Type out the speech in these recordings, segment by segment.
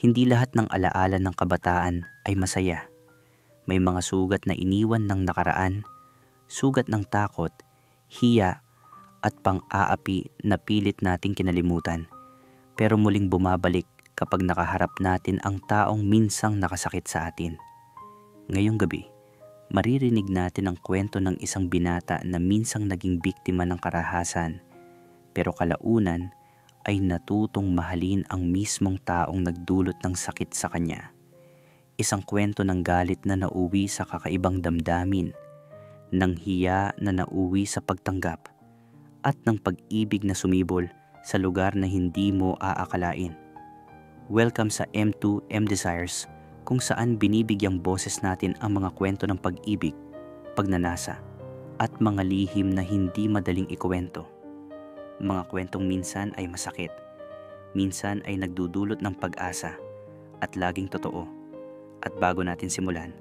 Hindi lahat ng alaala ng kabataan ay masaya. May mga sugat na iniwan ng nakaraan, sugat ng takot, hiya at pang-aapi na pilit nating kinalimutan. Pero muling bumabalik kapag nakaharap natin ang taong minsang nakasakit sa atin. Ngayong gabi, maririnig natin ang kwento ng isang binata na minsang naging biktima ng karahasan, pero kalaunan ay natutong mahalin ang mismong taong nagdulot ng sakit sa kanya. Isang kwento ng galit na nauwi sa kakaibang damdamin, ng hiya na nauwi sa pagtanggap, at ng pag-ibig na sumibol sa lugar na hindi mo aakalain. Welcome sa M2M Desires, kung saan binibigyang boses natin ang mga kwento ng pag-ibig, pagnanasa, at mga lihim na hindi madaling ikuwento. Mga kwentong minsan ay masakit, minsan ay nagdudulot ng pag-asa, at laging totoo. At bago natin simulan,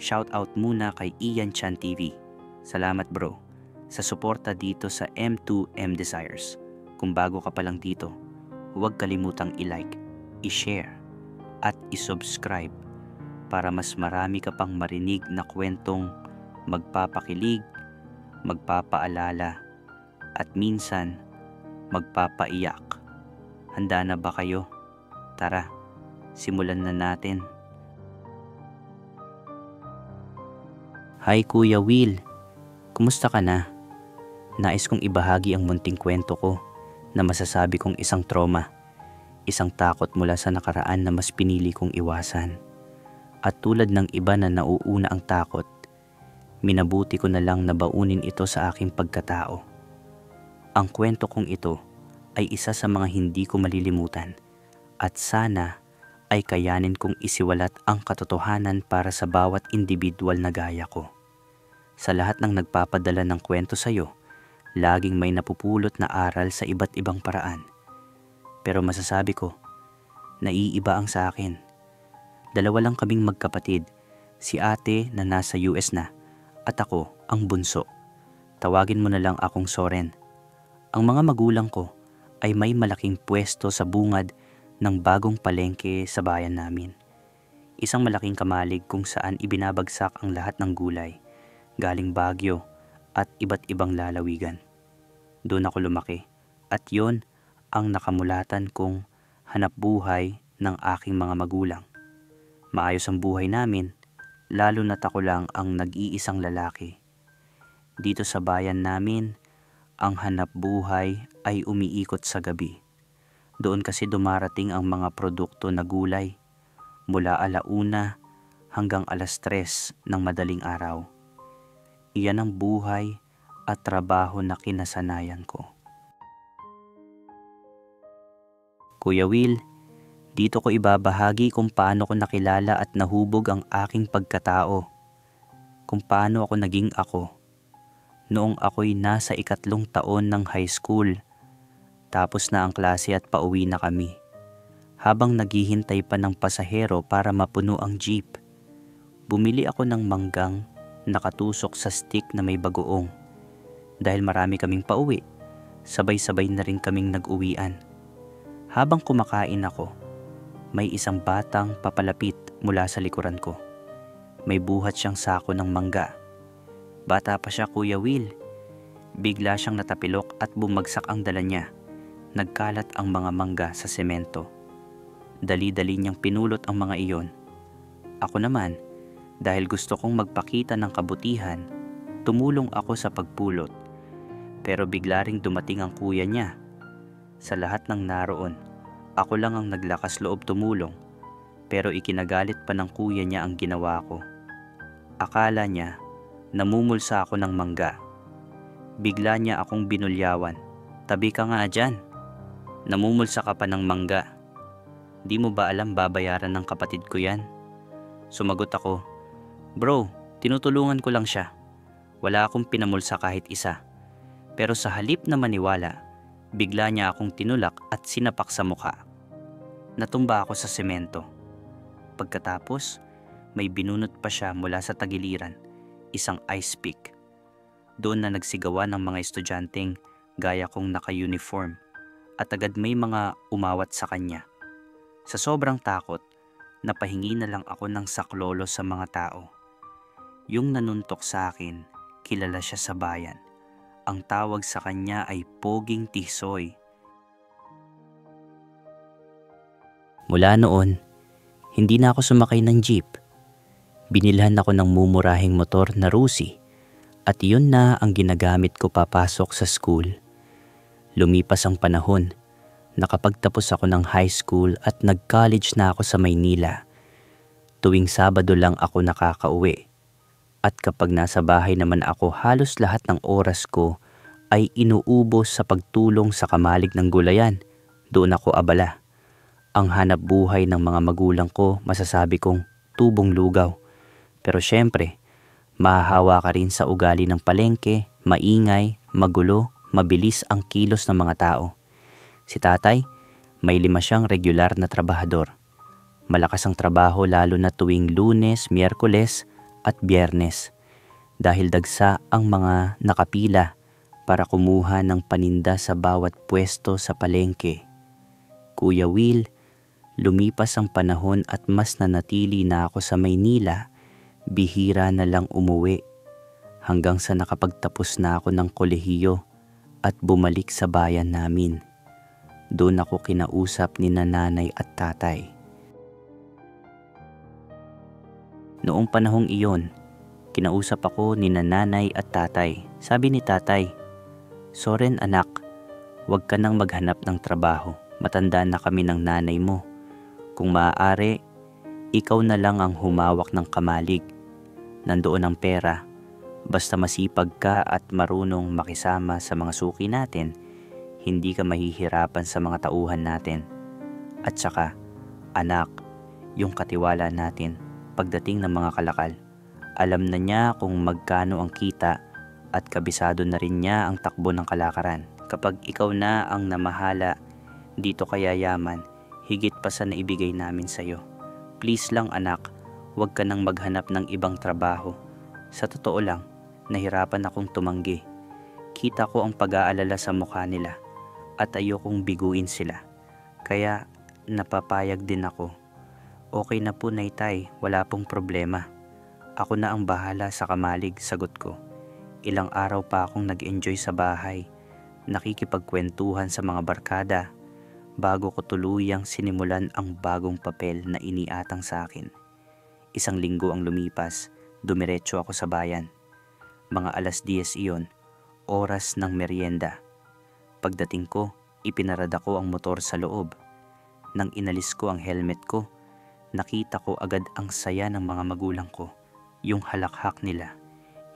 shout out muna kay Ian Chan TV. Salamat bro sa suporta dito sa M2M Desires. Kung bago ka pa lang dito, huwag kalimutang i-like, i-share, at i-subscribe para mas marami ka pang marinig na kwentong magpapakilig, magpapaalala, at minsan magpapaiyak. Handa na ba kayo? Tara, simulan na natin. Hi Kuya Will, kumusta ka na? Nais kong ibahagi ang munting kwento ko na masasabi kong isang trauma, isang takot mula sa nakaraan na mas pinili kong iwasan. At tulad ng iba na nauuna ang takot, minabuti ko na lang na baunin ito sa aking pagkatao. Ang kwento kong ito ay isa sa mga hindi ko malilimutan at sana ay kayanin kong isiwalat ang katotohanan para sa bawat individual na gaya ko. Sa lahat ng nagpapadala ng kwento sa iyo, laging may napupulot na aral sa iba't ibang paraan. Pero masasabi ko, naiiba ang sa akin. Dalawa lang kaming magkapatid, si ate na nasa US na at ako ang bunso. Tawagin mo na lang akong Soren. Ang mga magulang ko ay may malaking pwesto sa bungad ng bagong palengke sa bayan namin. Isang malaking kamalig kung saan ibinabagsak ang lahat ng gulay, galing Baguio at iba't ibang lalawigan. Doon ako lumaki at yon ang nakamulatan kong hanap buhay ng aking mga magulang. Maayos ang buhay namin, lalo na't ako lang ang nag-iisang lalaki. Dito sa bayan namin, ang hanap buhay ay umiikot sa gabi. Doon kasi dumarating ang mga produkto na gulay mula 1:00 hanggang 3:00 ng madaling araw. Iyan ang buhay at trabaho na kinasanayan ko. Kuya Will, dito ko ibabahagi kung paano ko nakilala at nahubog ang aking pagkatao. Kung paano ako naging ako. Noong ako'y nasa 3 taon ng high school, tapos na ang klase at pauwi na kami. Habang naghihintay pa ng pasahero para mapuno ang jeep, bumili ako ng manggang nakatusok sa stick na may bagoong. Dahil marami kaming pauwi, sabay-sabay na rin kaming nag-uwian. Habang kumakain ako, may isang batang papalapit mula sa likuran ko. May buhat siyang sako ng mangga. Bata pa siya, Kuya Will. Bigla siyang natapilok at bumagsak ang dala niya. Nagkalat ang mga mangga sa semento. Dali-dali niyang pinulot ang mga iyon. Ako naman, dahil gusto kong magpakita ng kabutihan, tumulong ako sa pagpulot. Pero bigla ring dumating ang kuya niya. Sa lahat ng naroon, ako lang ang naglakas loob tumulong. Pero ikinagalit pa ng kuya niya ang ginawa ko. Akala niya, namumulsa ako ng mangga. Bigla niya akong binulyawan. Tabi ka nga dyan. Namumulsa ka pa ng mangga. Di mo ba alam babayaran ng kapatid ko yan? Sumagot ako, Bro, tinutulungan ko lang siya. Wala akong pinamulsa kahit isa. Pero sa halip na maniwala, bigla niya akong tinulak at sinapak sa mukha. Natumba ako sa semento. Pagkatapos, may binunot pa siya mula sa tagiliran, isang ice pick. Doon na nagsigawan ng mga estudyanteng gaya kong naka-uniform at agad may mga umawat sa kanya. Sa sobrang takot, napahingi na lang ako ng saklolo sa mga tao. Yung nanuntok sa akin, kilala siya sa bayan. Ang tawag sa kanya ay Poging Tisoy. Mula noon, hindi na ako sumakay ng jeep. Binilhan ako ng mumurahing motor na Rusi at yun na ang ginagamit ko papasok sa school. Lumipas ang panahon, nakapagtapos ako ng high school at nag-college na ako sa Maynila. Tuwing Sabado lang ako nakakauwi. At kapag nasa bahay naman ako, halos lahat ng oras ko ay inuubos sa pagtulong sa kamalig ng gulayan. Doon ako abala. Ang hanap buhay ng mga magulang ko, masasabi kong tubong lugaw. Pero syempre, mahahawa ka rin sa ugali ng palengke, maingay, magulo, mabilis ang kilos ng mga tao. Si tatay, may 5 siyang regular na trabahador. Malakas ang trabaho lalo na tuwing Lunes, Miyerkules at Biyernes dahil dagsa ang mga nakapila para kumuha ng paninda sa bawat pwesto sa palengke. Kuya Will, lumipas ang panahon at mas nanatili na ako sa Maynila, bihira na lang umuwi hanggang sa nakapagtapos na ako ng kolehiyo at bumalik sa bayan namin. Doon ako kinausap ni nanay at tatay. Noong panahong iyon, kinausap ako ni nanay at tatay. Sabi ni tatay, "Soren anak, huwag ka nang maghanap ng trabaho. Matanda na kami ng nanay mo. Kung maaari, ikaw na lang ang humawak ng kamalig. Nandoon ang pera. Basta masipag ka at marunong makisama sa mga suki natin, hindi ka mahihirapan sa mga tauhan natin. At saka, anak, yung katiwala natin, pagdating ng mga kalakal, alam na niya kung magkano ang kita at kabisado na rin niya ang takbo ng kalakaran. Kapag ikaw na ang namahala, dito kaya yaman, higit pa sa naibigay namin sa'yo. Please lang anak, huwag ka nang maghanap ng ibang trabaho. Sa totoo lang, nahirapan akong tumanggi. Kita ko ang pag-aalala sa mukha nila at ayokong biguin sila. Kaya napapayag din ako. Okay na po Naytay, wala pong problema. Ako na ang bahala sa kamalig, sagot ko. Ilang araw pa akong nag-enjoy sa bahay, nakikipagkwentuhan sa mga barkada, bago ko tuluyang sinimulan ang bagong papel na iniatang sa akin. 1 linggo ang lumipas, dumiretso ako sa bayan. Mga 10:00 iyon, oras ng merienda. Pagdating ko, ipinarada ko ang motor sa loob. Nang inalis ko ang helmet ko, nakita ko agad ang saya ng mga magulang ko. Yung halakhak nila,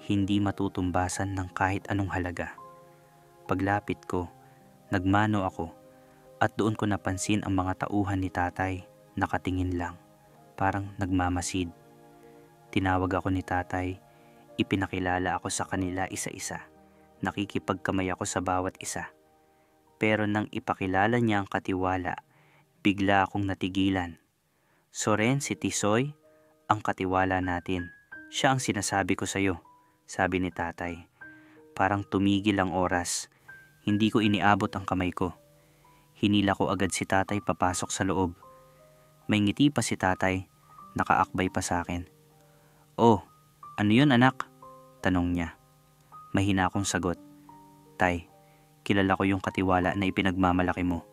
hindi matutumbasan ng kahit anong halaga. Paglapit ko, nagmano ako at doon ko napansin ang mga tauhan ni tatay, nakatingin lang, parang nagmamasid. Tinawag ako ni tatay, ipinakilala ako sa kanila isa-isa. Nakikipagkamay ako sa bawat isa. Pero nang ipakilala niya ang katiwala, bigla akong natigilan. Soren, si Tisoy, ang katiwala natin. Siya ang sinasabi ko sa'yo, sabi ni tatay. Parang tumigil ang oras. Hindi ko iniabot ang kamay ko. Hinila ko agad si tatay papasok sa loob. May ngiti pa si tatay, nakaakbay pa sa akin. Oh, ano yun anak? Tanong niya. Mahina akong sagot. Tay, kilala ko yung katiwala na ipinagmamalaki mo.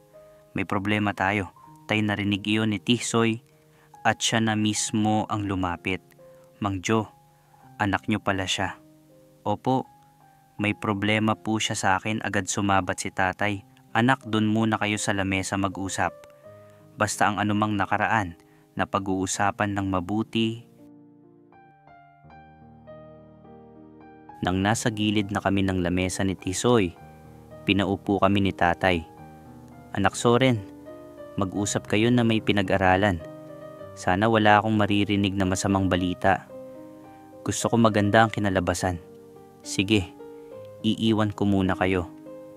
May problema tayo. Tay, narinig iyon ni Tisoy at siya na mismo ang lumapit. Mang Jo, anak niyo pala siya. Opo, may problema po siya sa akin, agad sumabat si tatay. Anak, dun muna kayo sa lamesa mag-usap. Basta ang anumang nakaraan na pag-uusapan ng mabuti. Nang nasa gilid na kami ng lamesa ni Tisoy, pinaupo kami ni tatay. Anak Soren, mag-usap kayo na may pinag-aralan. Sana wala akong maririnig na masamang balita. Gusto ko maganda ang kinalabasan. Sige, iiwan ko muna kayo.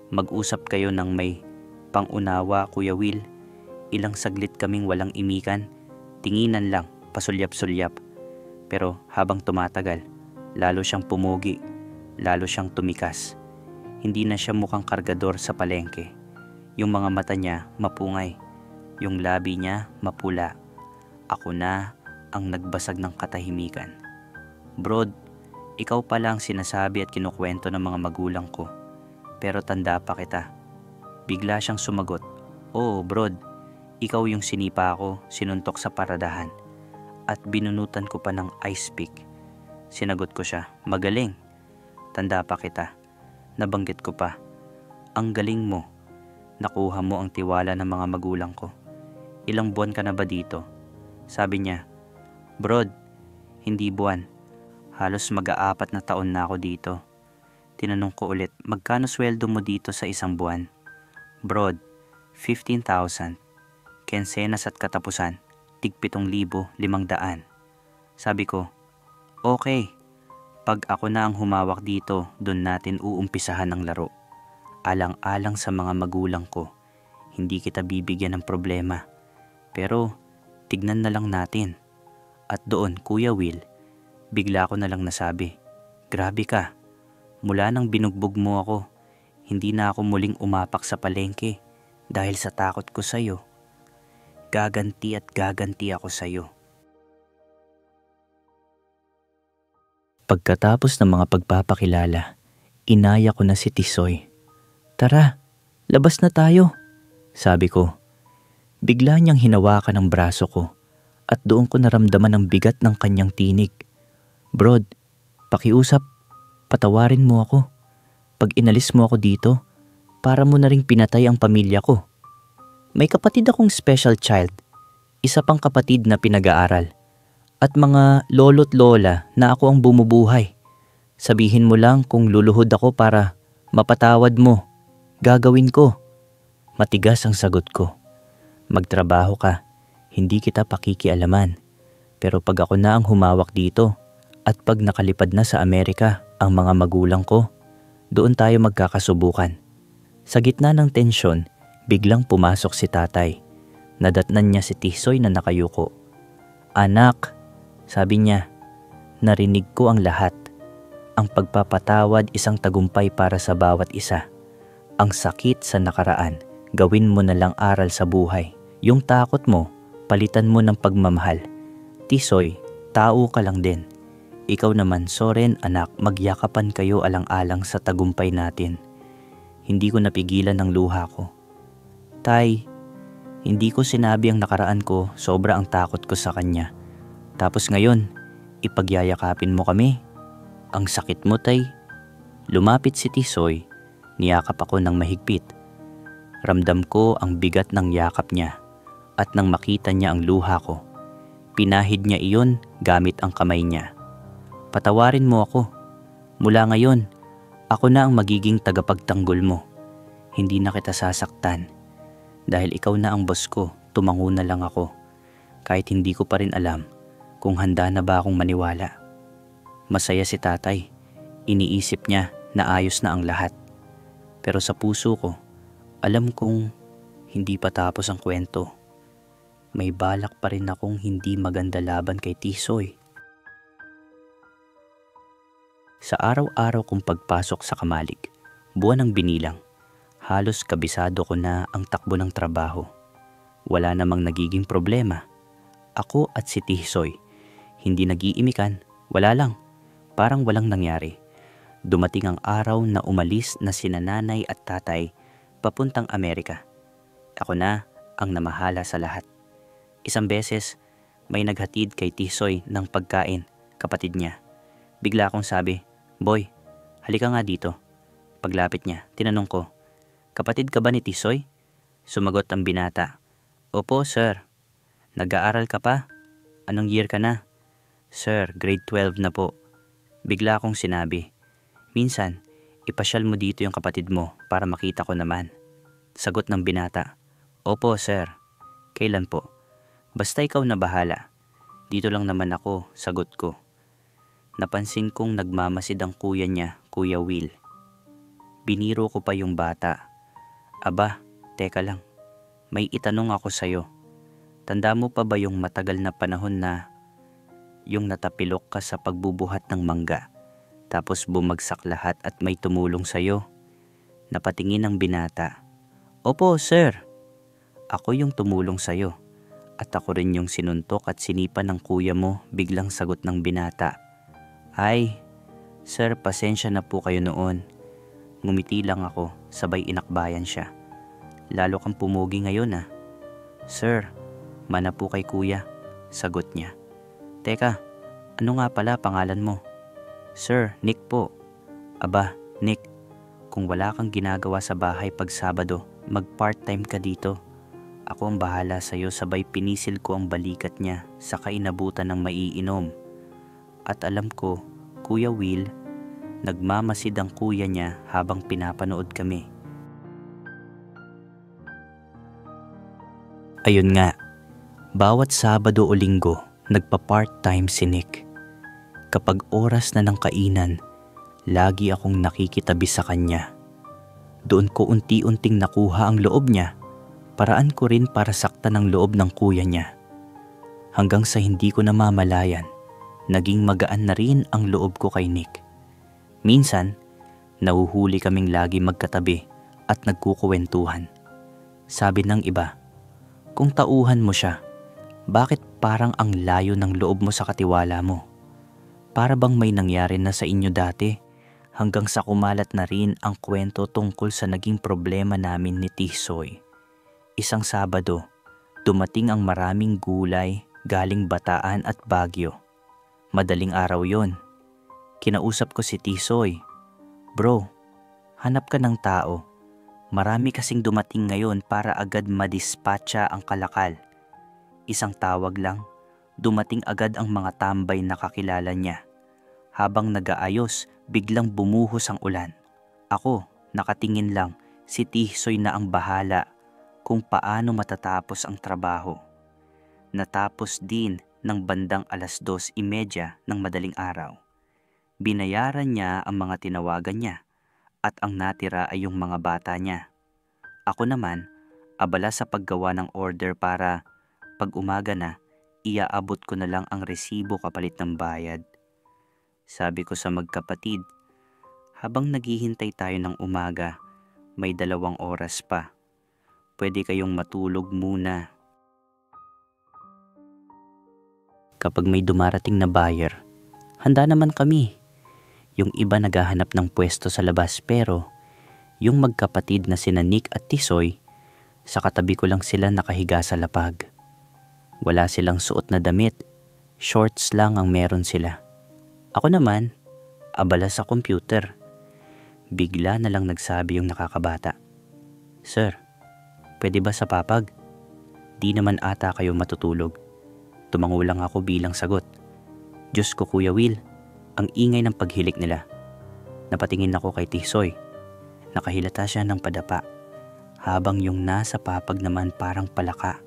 Mag-usap kayo ng may pangunawa, Kuya Will. Ilang saglit kaming walang imikan, tinginan lang, pasulyap-sulyap. Pero habang tumatagal, lalo siyang pumugi, lalo siyang tumikas. Hindi na siya mukhang kargador sa palengke. Yung mga mata niya mapungay, Yung labi niya mapula. Ako na ang nagbasag ng katahimikan. Brod, ikaw pala ang sinasabi at kinukwento ng mga magulang ko. Pero tanda pa kita. Bigla siyang sumagot. Oo, Brod, ikaw yung sinipa ko, sinuntok sa paradahan. At binunutan ko pa ng ice pick. Sinagot ko siya, magaling. Tanda pa kita. Nabanggit ko pa. Ang galing mo. Nakuha mo ang tiwala ng mga magulang ko. Ilang buwan ka na ba dito? Sabi niya, Brod, hindi buwan. Halos mag-aapat na taon na ako dito. Tinanong ko ulit, magkano sweldo mo dito sa isang buwan? Brod, 15,000. Kensenas at katapusan, tig 7,500. Sabi ko, okay. Pag ako na ang humawak dito, doon natin uumpisahan ang laro. Alang-alang sa mga magulang ko, hindi kita bibigyan ng problema. Pero, tignan na lang natin. At doon, Kuya Will, bigla ko na lang nasabi, grabe ka. Mula nang binugbog mo ako, hindi na ako muling umapak sa palengke dahil sa takot ko sa'yo. Gaganti at gaganti ako sa'yo. Pagkatapos ng mga pagpapakilala, inaya ko na si Tisoy. Tara, labas na tayo, sabi ko. Bigla niyang hinawakan ang braso ko at doon ko naramdaman ang bigat ng kanyang tinig. Brod, pakiusap, patawarin mo ako. Pag inalis mo ako dito, para mo na ring pinatay ang pamilya ko. May kapatid akong special child, isa pang kapatid na pinag-aaral, at mga lolo't lola na ako ang bumubuhay. Sabihin mo lang kung luluhod ako para mapatawad mo. Gagawin ko. Matigas ang sagot ko. Magtrabaho ka, hindi kita pakikialaman. Pero pag ako na ang humawak dito at pag nakalipad na sa Amerika ang mga magulang ko, doon tayo magkakasubukan. Sa gitna ng tensyon, biglang pumasok si tatay. Nadatnan niya si Tisoy na nakayuko. Anak, sabi niya, narinig ko ang lahat. Ang pagpapatawad isang tagumpay para sa bawat isa. Ang sakit sa nakaraan, gawin mo na lang aral sa buhay. Yung takot mo, palitan mo ng pagmamahal. Tisoy, tao ka lang din. Ikaw naman, Soren, anak, magyakapan kayo alang-alang sa tagumpay natin. Hindi ko napigilan ng luha ko. Tay, hindi ko sinabi ang nakaraan ko, sobra ang takot ko sa kanya. Tapos ngayon, ipagyayakapin mo kami. Ang sakit mo, tay. Lumapit si Tisoy, niyakap ako ng mahigpit. Ramdam ko ang bigat ng yakap niya at nang makita niya ang luha ko, pinahid niya iyon gamit ang kamay niya. Patawarin mo ako. Mula ngayon, ako na ang magiging tagapagtanggol mo. Hindi na kita sasaktan. Dahil ikaw na ang boss ko, tumango na lang ako. Kahit hindi ko pa rin alam kung handa na ba akong maniwala. Masaya si tatay. Iniisip niya na ayos na ang lahat. Pero sa puso ko, alam kong hindi pa tapos ang kwento. May balak pa rin akong hindi maganda laban kay Tisoy. Sa araw-araw kong pagpasok sa Kamalig, buwan ng binilang, halos kabisado ko na ang takbo ng trabaho. Wala namang nagiging problema. Ako at si Tisoy, hindi nag-iimikan, wala lang, parang walang nangyari. Dumating ang araw na umalis na sina nanay at tatay papuntang Amerika. Ako na ang namahala sa lahat. Isang beses, may naghatid kay Tisoy ng pagkain, kapatid niya. Bigla akong sabi, Boy, halika nga dito. Paglapit niya, tinanong ko, kapatid ka ba ni Tisoy? Sumagot ang binata, Opo, sir. Nag-aaral ka pa? Anong year ka na? Sir, grade 12 na po. Bigla akong sinabi, minsan, ipasyal mo dito yung kapatid mo para makita ko naman. Sagot ng binata, Opo, sir. Kailan po? Basta ikaw na bahala. Dito lang naman ako, sagot ko. Napansin kong nagmamasid ang kuya niya, Kuya Will. Biniro ko pa yung bata. Aba, teka lang. May itanong ako sa'yo. Tanda mo pa ba yung matagal na panahon na yung natapilok ka sa pagbubuhat ng mangga, tapos bumagsak lahat at may tumulong sa'yo? Napatingin ang binata. Opo, sir. Ako yung tumulong sa'yo. At ako rin yung sinuntok at sinipa ng kuya mo, biglang sagot ng binata. Ay, sir, pasensya na po kayo noon. Ngumiti lang ako, sabay inakbayan siya. Lalo kang pumugi ngayon ah. Sir, mana po kay kuya, sagot niya. Teka, ano nga pala pangalan mo? Sir, Nick po. Aba, Nick, kung wala kang ginagawa sa bahay pag Sabado, mag-part-time ka dito. Ako ang bahala sa'yo, sabay pinisil ko ang balikat niya sa kainabutan ng maiinom. At alam ko, Kuya Will, nagmamasid ang kuya niya habang pinapanood kami. Ayun nga, bawat Sabado o Linggo, nagpa-part-time si Nick. Kapag oras na ng kainan, lagi akong nakikitabi sa kanya. Doon ko unti-unting nakuha ang loob niya. Paraan ko rin para saktan ang loob ng kuya niya. Hanggang sa hindi ko namamalayan, naging magaan na rin ang loob ko kay Nick. Minsan, nahuhuli kaming lagi magkatabi at nagkukuwentuhan. Sabi ng iba, kung tauhan mo siya, bakit parang ang layo ng loob mo sa katiwala mo? Para bang may nangyari na sa inyo dati hanggang sa kumalat na rin ang kwento tungkol sa naging problema namin ni Tisoy. Isang Sabado, dumating ang maraming gulay galing Bataan at Baguio. Madaling araw yon. Kinausap ko si Tisoy. Bro, hanap ka ng tao. Marami kasing dumating ngayon para agad madispatcha ang kalakal. Isang tawag lang, dumating agad ang mga tambay na kakilala niya. Habang nag-aayos, biglang bumuhos ang ulan. Ako, nakatingin lang, si Tisoy na ang bahala kung paano matatapos ang trabaho. Natapos din ng bandang 2:30 ng madaling araw. Binayaran niya ang mga tinawagan niya at ang natira ay yung mga bata niya. Ako naman, abala sa paggawa ng order para pag umaga na, iaabot ko na lang ang resibo kapalit ng bayad. Sabi ko sa magkapatid, habang naghihintay tayo ng umaga, may 2 oras pa. Pwede kayong matulog muna. Kapag may dumarating na buyer, handa naman kami. Yung iba naghahanap ng pwesto sa labas pero yung magkapatid na sina Nick at Tisoy, sa katabi ko lang sila nakahiga sa lapag. Wala silang suot na damit, shorts lang ang meron sila. Ako naman, abala sa computer. Bigla na lang nagsabi yung nakakabata. Sir, pwede ba sa papag? Di naman ata kayo matutulog. Tumango lang ako bilang sagot. Diyos ko Kuya Will, ang ingay ng paghilik nila. Napatingin ako kay Tisoy. Nakahilata siya ng padapa. Habang yung nasa papag naman parang palaka.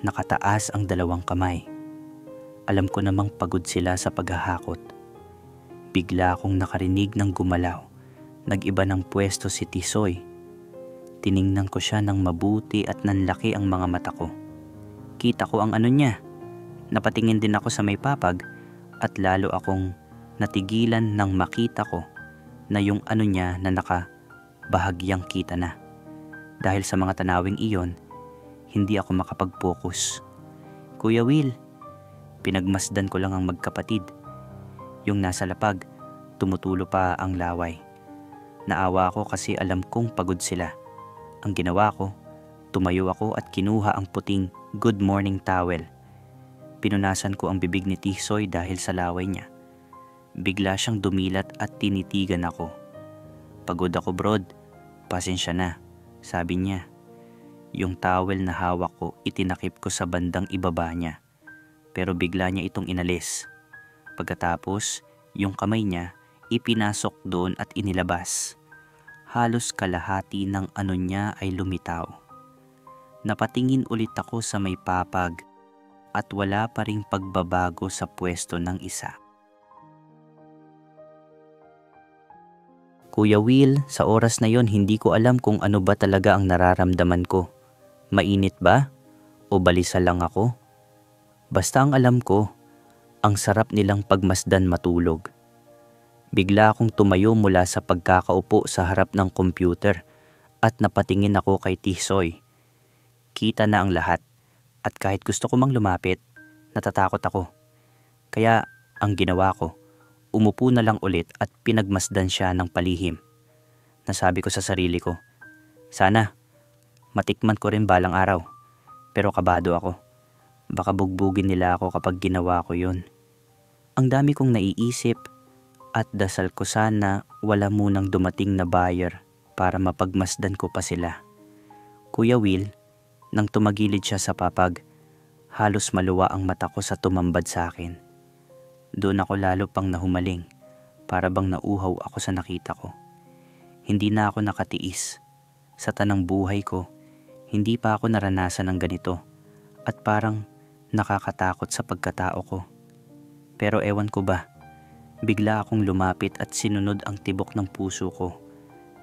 Nakataas ang 2 kamay. Alam ko namang pagod sila sa paghahakot. Bigla akong nakarinig ng gumalaw. Nag-iba ng pwesto si Tisoy. Tiningnan ko siya ng mabuti at nanlaki ang mga mata ko. Kita ko ang ano niya. Napatingin din ako sa may papag at lalo akong natigilan nang makita ko na yung ano niya na nakabahagyang kita na. Dahil sa mga tanawing iyon, hindi ako makapag-focus. Kuya Will, pinagmasdan ko lang ang magkapatid. Yung nasa lapag, tumutulo pa ang laway. Naawa ako kasi alam kong pagod sila. Ang ginawa ko, tumayo ako at kinuha ang puting good morning towel. Pinunasan ko ang bibig ni Tisoy dahil sa laway niya. Bigla siyang dumilat at tinitigan ako. Pagod ako brod, pasensya na, sabi niya. Yung towel na hawak ko itinakip ko sa bandang ibaba niya. Pero bigla niya itong inalis. Pagkatapos, yung kamay niya ipinasok doon at inilabas. Halos kalahati ng ano niya ay lumitaw. Napatingin ulit ako sa may papag at wala pa ring pagbabago sa pwesto ng isa. Kuya Will, sa oras na yon hindi ko alam kung ano ba talaga ang nararamdaman ko. Mainit ba? O balisa lang ako? Basta ang alam ko, ang sarap nilang pagmasdan matulog. Bigla akong tumayo mula sa pagkakaupo sa harap ng computer at napatingin ako kay Tisoy. Kita na ang lahat at kahit gusto ko mang lumapit, natatakot ako. Kaya ang ginawa ko, umupo na lang ulit at pinagmasdan siya ng palihim. Nasabi ko sa sarili ko, sana matikman ko rin balang araw. Pero kabado ako. Baka bugbugin nila ako kapag ginawa ko yun. Ang dami kong naiisip at dasal ko sana wala munang dumating na buyer para mapagmasdan ko pa sila. Kuya Will, nang tumagilid siya sa papag, halos maluwa ang mata ko sa tumambad sa akin. Doon ako lalo pang nahumaling, para bang nauhaw ako sa nakita ko. Hindi na ako nakatiis. Sa tanang buhay ko, hindi pa ako naranasan ng ganito at parang nakakatakot sa pagkatao ko. Pero ewan ko ba, bigla akong lumapit at sinunod ang tibok ng puso ko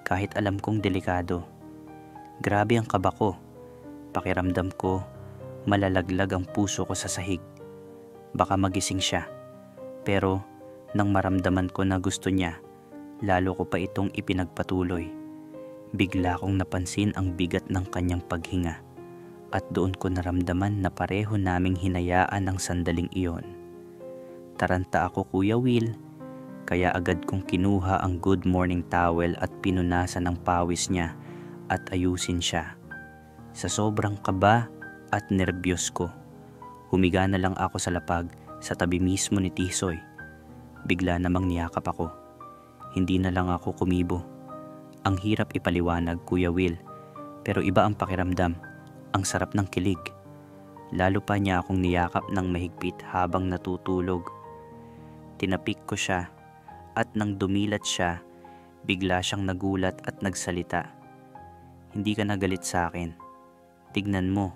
kahit alam kong delikado. Grabe ang kaba ko. Pakiramdam ko, malalaglag ang puso ko sa sahig. Baka magising siya. Pero nang maramdaman ko na gusto niya, lalo ko pa itong ipinagpatuloy. Bigla kong napansin ang bigat ng kanyang paghinga at doon ko naramdaman na pareho naming hinayaan ang sandaling iyon. Taranta ako, Kuya Will, kaya agad kong kinuha ang good morning towel at pinunasan ng pawis niya at ayusin siya. Sa sobrang kaba at nerbiyos ko, humiga na lang ako sa lapag sa tabi mismo ni Tisoy. Bigla namang niyakap ako. Hindi na lang ako kumibo. Ang hirap ipaliwanag, Kuya Will, pero iba ang pakiramdam. Ang sarap ng kilig. Lalo pa niya akong niyakap ng mahigpit habang natutulog. Tinapik ko siya at nang dumilat siya, bigla siyang nagulat at nagsalita. Hindi ka nagalit sa akin. Tignan mo,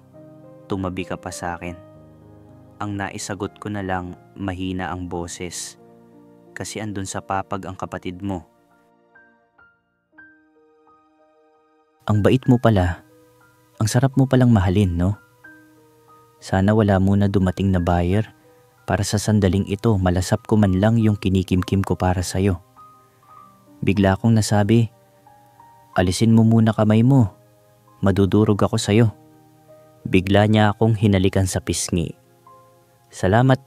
tumabi ka pa sa akin. Ang naisagot ko na lang, mahina ang boses. Kasi andun sa papag ang kapatid mo. Ang bait mo pala. Ang sarap mo palang mahalin, no? Sana wala muna dumating na buyer para sa sandaling ito malasap ko man lang yung kinikimkim ko para sa'yo. Bigla akong nasabi, alisin mo muna kamay mo. Madudurog ako sa'yo. Bigla niya akong hinalikan sa pisngi. Salamat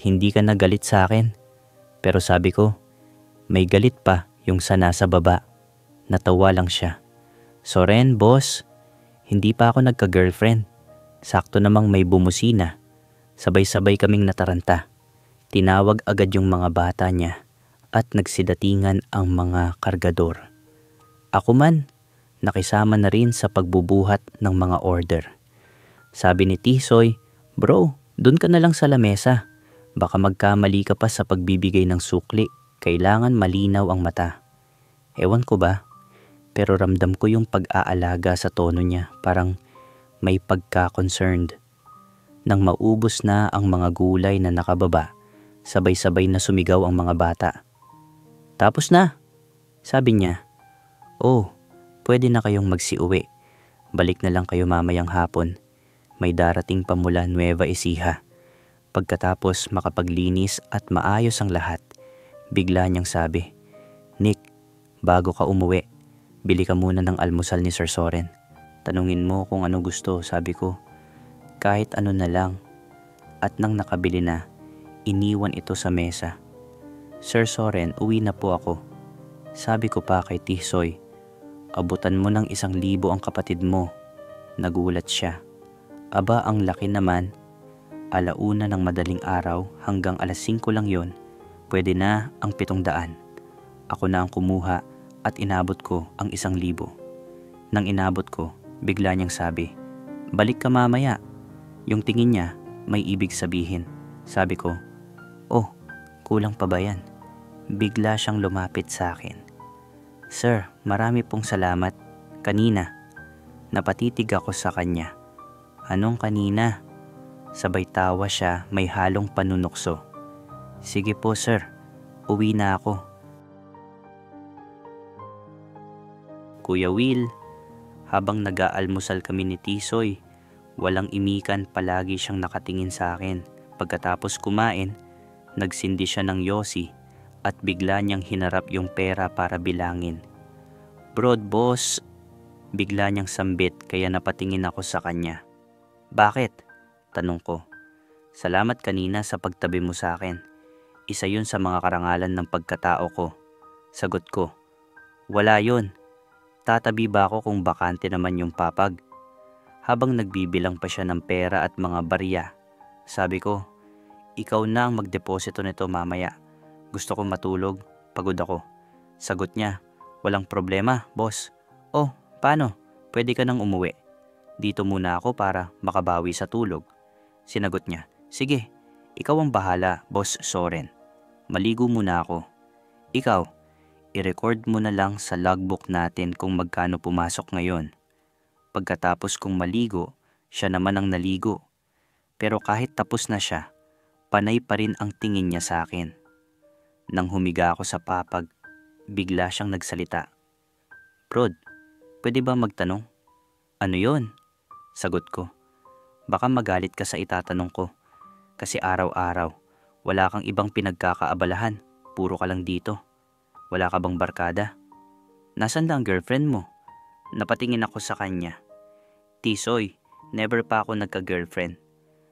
hindi ka nagalit sa akin. Pero sabi ko, may galit pa yung sa nasa baba. Natawa lang siya. Soren, boss, hindi pa ako nagka-girlfriend. Sakto namang may bumusina. Sabay-sabay kaming nataranta. Tinawag agad yung mga bata niya at nagsidatingan ang mga kargador. Ako man, nakisama na rin sa pagbubuhat ng mga order. Sabi ni Tisoy, bro, dun ka na lang sa lamesa. Baka magkamali ka pa sa pagbibigay ng sukli. Kailangan malinaw ang mata. Ewan ko ba, pero ramdam ko yung pag-aalaga sa tono niya. Parang may pagka-concerned. Nang maubos na ang mga gulay na nakababa, sabay-sabay na sumigaw ang mga bata. Tapos na, sabi niya. Oh, pwede na kayong magsiuwi. Balik na lang kayo mamayang hapon. May darating pa mula Nueva Ecija. Pagkatapos makapaglinis at maayos ang lahat, bigla niyang sabi, Nick, bago ka umuwi, bili ka muna ng almusal ni Sir Soren. Tanungin mo kung ano gusto, sabi ko. Kahit ano na lang. At nang nakabili na, iniwan ito sa mesa. Sir Soren, uwi na po ako. Sabi ko pa kay Tisoy, abutan mo ng 1,000 ang kapatid mo. Nagulat siya. Aba, ang laki naman. 1:00 ng madaling araw hanggang 5:00 lang yon. Pwede na ang 700. Ako na ang kumuha at inabot ko ang 1,000. Nang inabot ko, bigla niyang sabi, balik ka mamaya. Yung tingin niya, may ibig sabihin. Sabi ko, oh, kulang pa ba yan? Bigla siyang lumapit sa akin. Sir, marami pong salamat. Kanina, napatitig ako sa kanya. Anong kanina? Sabay tawa siya, may halong panunukso. Sige po sir, uwi na ako. Kuya Will, habang nag-aalmusal kami ni Tisoy, walang imikan, palagi siyang nakatingin sa akin. Pagkatapos kumain, nagsindi siya ng yosi at bigla niyang hinarap yung pera para bilangin. Broad boss, Bigla niyang sambit kaya napatingin ako sa kanya. Bakit? Tanong ko. Salamat kanina sa pagtabi mo sa akin. Isa yun sa mga karangalan ng pagkatao ko. Sagot ko. Wala yun. Tatabi ba ako kung bakante naman yung papag? Habang nagbibilang pa siya ng pera at mga barya, sabi ko, ikaw na ang magdeposito nito mamaya. Gusto kong matulog, pagod ako. Sagot niya, walang problema, boss. Oh, paano? Pwede ka nang umuwi. Dito muna ako para makabawi sa tulog. Sinagot niya, sige, ikaw ang bahala, boss Soren. Maligo muna ako. Ikaw, i-record mo na lang sa logbook natin kung magkano pumasok ngayon. Pagkatapos kong maligo, siya naman ang naligo. Pero kahit tapos na siya, panay pa rin ang tingin niya sa akin. Nang humiga ako sa papag, bigla siyang nagsalita. Prod, pwede ba magtanong? Ano yon? Sagot ko. Baka magalit ka sa itatanong ko. Kasi araw-araw, wala kang ibang pinagkakaabalahan. Puro ka lang dito. Wala ka bang barkada? Nasaan na ang girlfriend mo? Napatingin ako sa kanya. Tisoy, never pa ako nagka-girlfriend.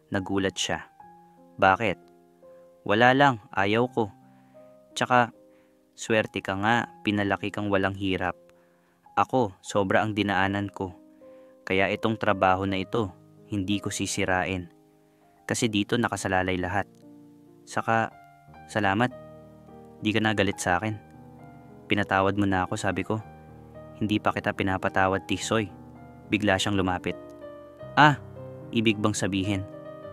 Nagulat siya. Bakit? Wala lang, ayaw ko. Tsaka, swerte ka nga, pinalaki kang walang hirap. Ako, sobra ang dinaanan ko. Kaya itong trabaho na ito, hindi ko sisirain. Kasi dito nakasalalay lahat. Saka, salamat. Di ka na galit sa akin. Pinatawad mo na ako, sabi ko. Hindi pa kita pinapatawad, Tisoy. Bigla siyang lumapit. Ah, ibig bang sabihin,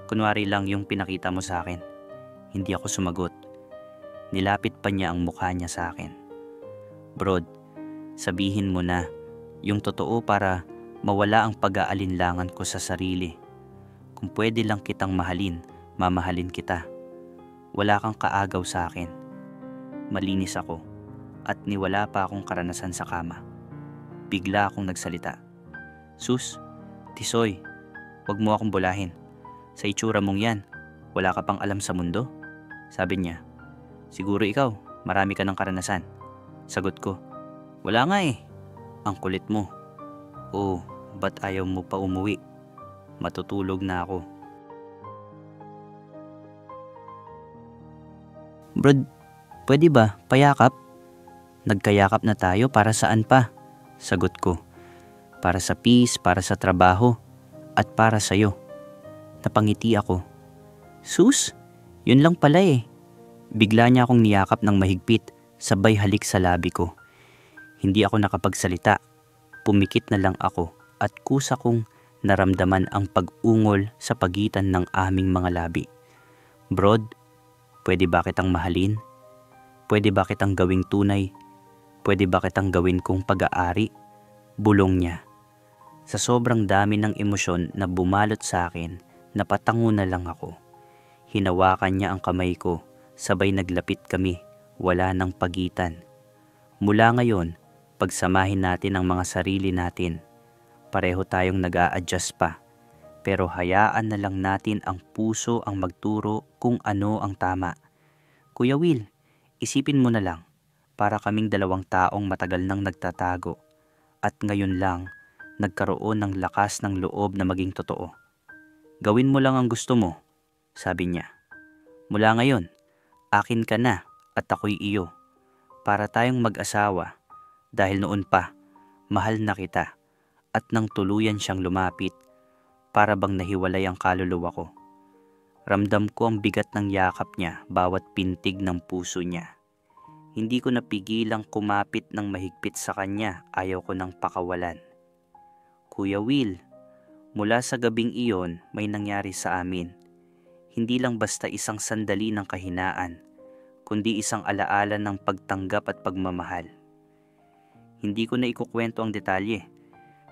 kunwari lang yung pinakita mo sa akin. Hindi ako sumagot. Nilapit pa niya ang mukha niya sa akin. Brod, sabihin mo na yung totoo para mawala ang pag-aalinlangan ko sa sarili. Kung pwede lang kitang mahalin, mamahalin kita. Wala kang kaagaw sa akin. Malinis ako at niwala pa akong karanasan sa kama. Bigla akong nagsalita. Sus, Tisoy, wag mo akong bulahin. Sa itsura mong yan, wala ka pang alam sa mundo? Sabi niya. Siguro ikaw, marami ka ng karanasan. Sagot ko. Wala nga eh. Ang kulit mo. Oh, ba't ayaw mo pa umuwi? Matutulog na ako. Brad, pwede ba payakap? Nagkayakap na tayo para saan pa? Sagot ko. Para sa peace, para sa trabaho, at para sa'yo. Napangiti ako. Sus, yun lang pala eh. Bigla niya akong niyakap ng mahigpit, sabay halik sa labi ko. Hindi ako nakapagsalita. Pumikit na lang ako at kusa kong naramdaman ang pag-ungol sa pagitan ng aming mga labi. Brod, pwede ba kitang mahalin? Pwede ba kitang gawing tunay? Pwede ba kitang gawin kong pag-aari? Bulong niya. Sa sobrang dami ng emosyon na bumalot sa akin, napatango na lang ako. Hinawakan niya ang kamay ko, sabay naglapit kami, wala nang pagitan. Mula ngayon, pagsamahin natin ang mga sarili natin. Pareho tayong nag-a-adjust pa. Pero hayaan na lang natin ang puso ang magturo kung ano ang tama. Kuya Will, isipin mo na lang, para kaming dalawang taong matagal nang nagtatago. At ngayon lang, nagkaroon ng lakas ng loob na maging totoo. Gawin mo lang ang gusto mo, sabi niya. Mula ngayon, akin ka na at ako'y iyo. Para tayong mag-asawa, dahil noon pa, mahal na kita. At nang tuluyan siyang lumapit, para bang nahiwalay ang kaluluwa ko. Ramdam ko ang bigat ng yakap niya bawat pintig ng puso niya. Hindi ko napigilang kumapit ng mahigpit sa kanya, ayaw ko nang pakawalan. Kuya Will, mula sa gabing iyon may nangyari sa amin. Hindi lang basta isang sandali ng kahinaan, kundi isang alaala ng pagtanggap at pagmamahal. Hindi ko na ikukwento ang detalye,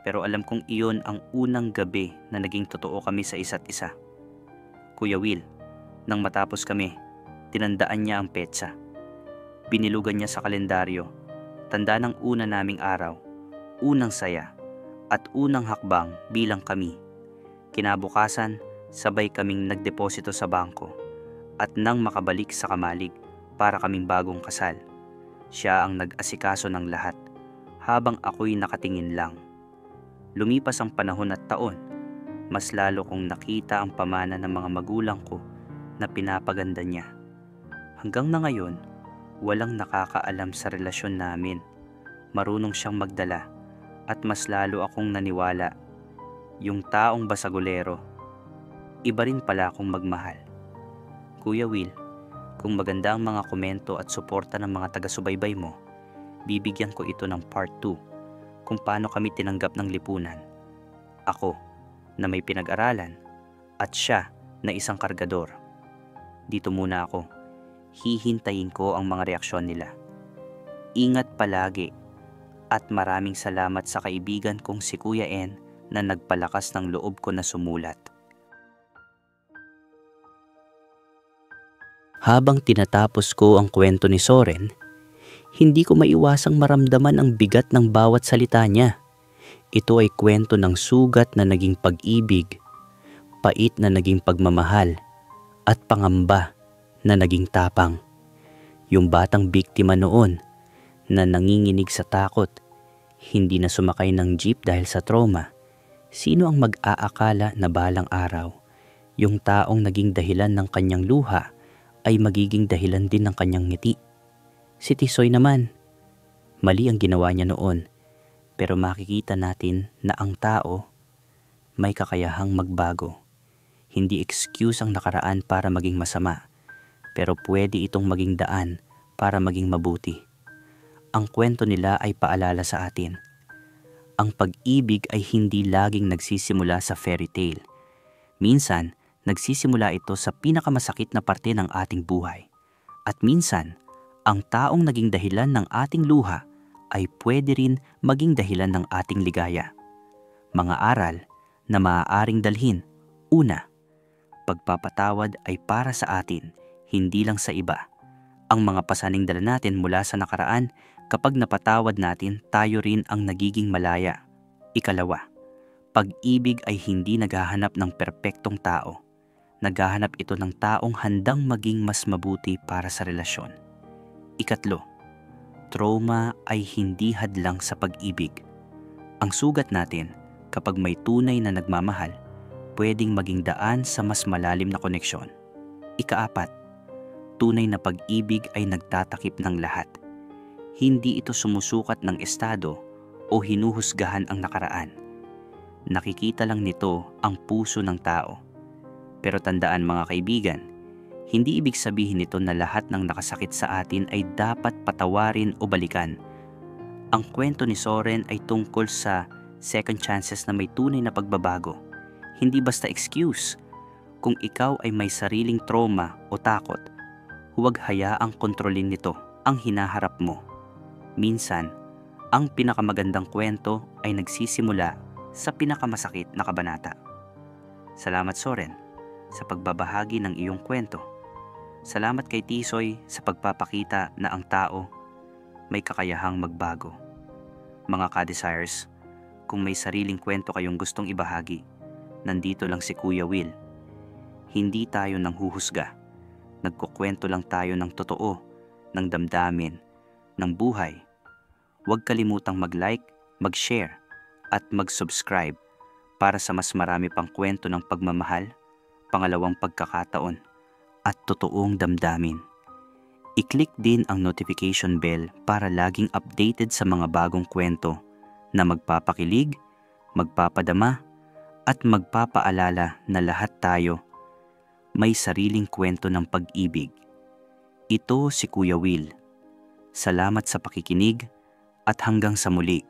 pero alam kong iyon ang unang gabi na naging totoo kami sa isa't isa. Kuya Will, nang matapos kami, tinandaan niya ang petsa. Binilugan niya sa kalendaryo, tanda ng una naming araw, unang saya, at unang hakbang bilang kami. Kinabukasan, sabay kaming nagdeposito sa bangko, at nang makabalik sa kamalig para kaming bagong kasal. Siya ang nag-asikaso ng lahat, habang ako'y nakatingin lang. Lumipas ang panahon at taon, mas lalo kong nakita ang pamana ng mga magulang ko na pinapaganda niya. Hanggang na ngayon, walang nakakaalam sa relasyon namin. Marunong siyang magdala at mas lalo akong naniwala. Yung taong basagulero, iba rin pala akong magmahal. Kuya Will, kung maganda ang mga komento at suporta ng mga taga-subaybay mo, bibigyan ko ito ng part 2 kung paano kami tinanggap ng lipunan. Ako, na may pinag-aralan, at siya na isang kargador. Dito muna ako. Hihintayin ko ang mga reaksyon nila. Ingat palagi at maraming salamat sa kaibigan kong si Kuya N na nagpalakas ng loob ko na sumulat. Habang tinatapos ko ang kwento ni Soren, hindi ko maiwasang maramdaman ang bigat ng bawat salita niya. Ito ay kwento ng sugat na naging pag-ibig, pait na naging pagmamahal, at pangamba na naging tapang. Yung batang biktima noon na nanginginig sa takot, hindi na sumakay ng jeep dahil sa trauma. Sino ang mag-aakala na balang araw, yung taong naging dahilan ng kanyang luha ay magiging dahilan din ng kanyang ngiti? Si Tisoy naman, mali ang ginawa niya noon, pero makikita natin na ang tao may kakayahang magbago. Hindi excuse ang nakaraan para maging masama, pero pwede itong maging daan para maging mabuti. Ang kwento nila ay paalala sa atin. Ang pag-ibig ay hindi laging nagsisimula sa fairy tale. Minsan, nagsisimula ito sa pinakamasakit na parte ng ating buhay. At minsan, ang taong naging dahilan ng ating luha ay pwede rin maging dahilan ng ating ligaya. Mga aral na maaaring dalhin. Una, pagpapatawad ay para sa atin, hindi lang sa iba. Ang mga pasaning dala natin mula sa nakaraan, kapag napatawad natin, tayo rin ang nagiging malaya. Ikalawa, pag-ibig ay hindi naghahanap ng perpektong tao. Naghahanap ito ng taong handang maging mas mabuti para sa relasyon. Ikatlo, trauma ay hindi hadlang sa pag-ibig. Ang sugat natin, kapag may tunay na nagmamahal, pwedeng maging daan sa mas malalim na koneksyon. Ikaapat, tunay na pag-ibig ay nagtatakip ng lahat. Hindi ito sumusukat ng estado o hinuhusgahan ang nakaraan. Nakikita lang nito ang puso ng tao. Pero tandaan mga kaibigan, hindi ibig sabihin nito na lahat ng nakasakit sa atin ay dapat patawarin o balikan. Ang kwento ni Soren ay tungkol sa second chances na may tunay na pagbabago. Hindi basta excuse. Kung ikaw ay may sariling trauma o takot, huwag hayaang kontrolin nito ang hinaharap mo. Minsan, ang pinakamagandang kwento ay nagsisimula sa pinakamasakit na kabanata. Salamat Soren sa pagbabahagi ng iyong kwento. Salamat kay Tisoy sa pagpapakita na ang tao may kakayahang magbago. Mga ka-desires, kung may sariling kwento kayong gustong ibahagi, nandito lang si Kuya Will. Hindi tayo nanghuhusga. Nagkukwento lang tayo ng totoo, ng damdamin, ng buhay. Huwag kalimutang mag-like, mag-share, at mag-subscribe para sa mas marami pang kwento ng pagmamahal, pangalawang pagkakataon, at totoong damdamin. I-click din ang notification bell para laging updated sa mga bagong kwento na magpapakilig, magpapadama, at magpapaalala na lahat tayo may sariling kwento ng pag-ibig. Ito si Kuya Will. Salamat sa pakikinig at hanggang sa muli.